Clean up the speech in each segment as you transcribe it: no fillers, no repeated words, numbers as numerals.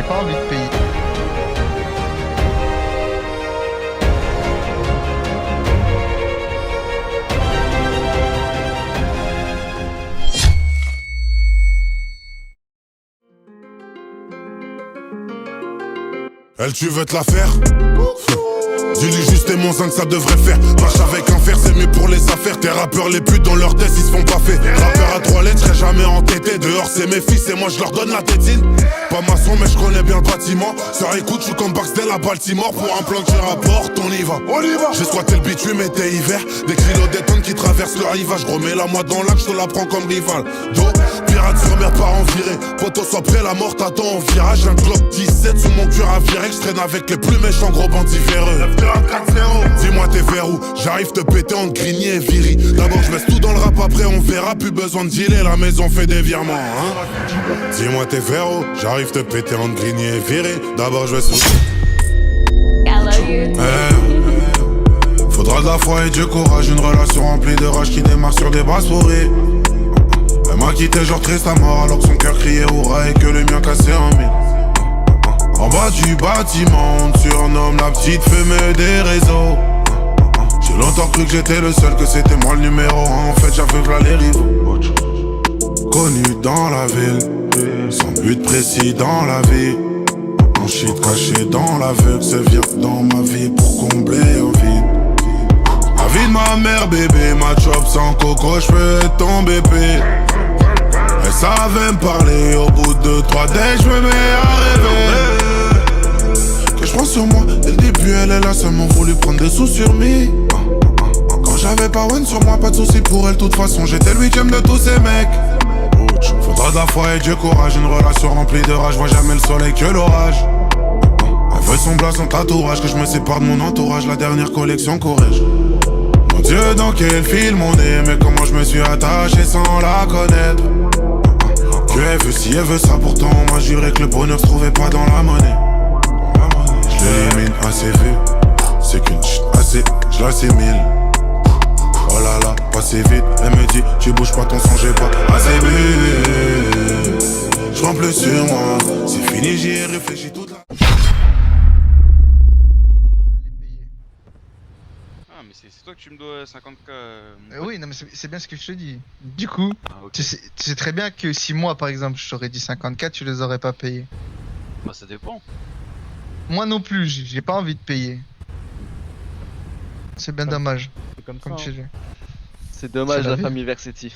pas envie de payer. Elle, tu veux te la faire? Dis-lui juste et mon zinc ça devrait faire. Marche avec un fer, c'est mieux pour les affaires. Tes rappeurs les putes dans leur tête ils se font baffer. Rappeur à 3 lettres, serai jamais entêté. Dehors c'est mes fils et moi je leur donne la tétine. Pas maçon mais je connais bien le bâtiment. Sur écoute, je suis comme Baxdale à Baltimore. Pour un plan que tu rapportes, on y va. J'ai squatté le bitume été hiver. Des kilos d'étonnes qui traversent le rivage. Gros mets la moi dans l'axe, je te la prends comme rival. Do, pirate sur mer par en virée. Poto soit prêt, la mort t'attend en virage. Un Glock 17 sous mon cul à virer. Je traîne avec les plus méchants gros bandits véreux. Dis-moi t'es vers où? J'arrive te péter en grigné et viri. D'abord je laisse tout dans le rap, après on verra. Plus besoin de dealer, la maison fait des virements hein. Dis-moi t'es vers où? J'arrive te péter en grigné et viri. D'abord je laisse tout. Faudra de la foi et du courage. Une relation remplie de rage qui démarre sur des bases pourries. Elle m'a quitté genre triste à mort alors que son cœur criait hurrah et que le mien cassait en mille. En bas du bâtiment, on te surnomme la petite fumée des réseaux. J'ai longtemps cru que j'étais le seul, que c'était moi le numéro 1. En fait j'avais v'là les rivaux. Connu dans la ville, sans but précis dans la vie. Mon shit caché dans l'aveugle, c'est vient dans ma vie pour combler un vide. La vie de ma mère bébé, ma chop sans coco, j'peux être ton bébé. Elle savait me parler, au bout de 3 days j'me mets à rêver. Que je prends sur moi, dès le début elle a seulement voulu prendre des sous sur me. Quand j'avais pas one sur moi, pas de soucis pour elle, de toute façon j'étais le 8ème de tous ces mecs. Faudra de la foi et du courage, une relation remplie de rage, vois jamais le soleil que l'orage. Elle veut son blason tatouage, que je me sépare de mon entourage, la dernière collection corrige. Mon Dieu dans quel film on est, mais comment je me suis attaché sans la connaître. Que elle veut si elle veut ça, pourtant on m'a juré que le bonheur se trouvait pas dans la monnaie. Je l'élimine assez vite, c'est qu'une chute assez, je l'assimile. Oh là là, passé vite, elle me dit tu bouges pas ton sang, j'ai pas assez bu. Je prends plus sur moi, c'est fini, j'y ai réfléchi toute la... Ah mais c'est toi que tu me dois 50K Oui, non mais c'est bien ce que je te dis. Du coup, ok. tu sais très bien que si moi par exemple je t'aurais dit 50K, tu les aurais pas payés. Bah ça dépend. Moi non plus, j'ai pas envie de payer. C'est bien dommage. C'est comme Comme ça. tu Hein. dis. C'est dommage C'est la la vie. famille Versetti.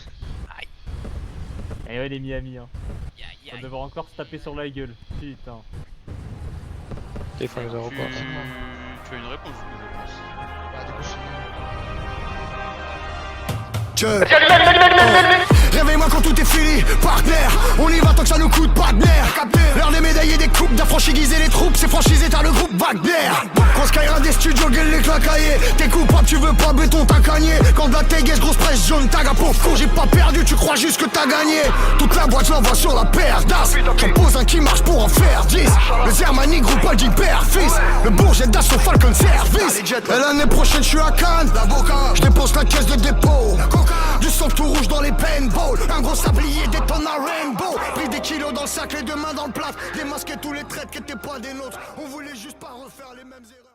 Et ouais, les Miami. Hein. On va devoir encore se taper sur la gueule. Putain. Il faut les aéroports. Tu as une réponse je pense. Bah, du coup, Réveille-moi quand tout est fini, partenaire. On y va tant que ça nous coûte pas de nerfs. L'heure des médaillés des coupes, d'affranchiser les troupes. C'est franchisé, t'as le groupe Wagner. Quand Skyra des studios, gueule les clacaillés. T'es coupable, tu veux pas béton, t'as gagné. Quand de la téguesse, grosse presse jaune, taga pour fou. J'ai pas perdu, tu crois juste que t'as gagné. Toute la boîte, je l'envoie sur la paire d'as. J'en pose un qui marche pour en faire 10. Le Zermani, groupe pas d'hyper fils. Le Bourget d'assaut Falcon Service. Et l'année prochaine, je suis à Cannes. Je dépense la caisse de dépôt. Du sang tout rouge dans les paintballs. Un gros sablier détonne à Rainbow. Pris des kilos dans le sac, les deux mains dans le plat. Démasquer tous les traits qui étaient pas des nôtres. On voulait juste pas refaire les mêmes erreurs.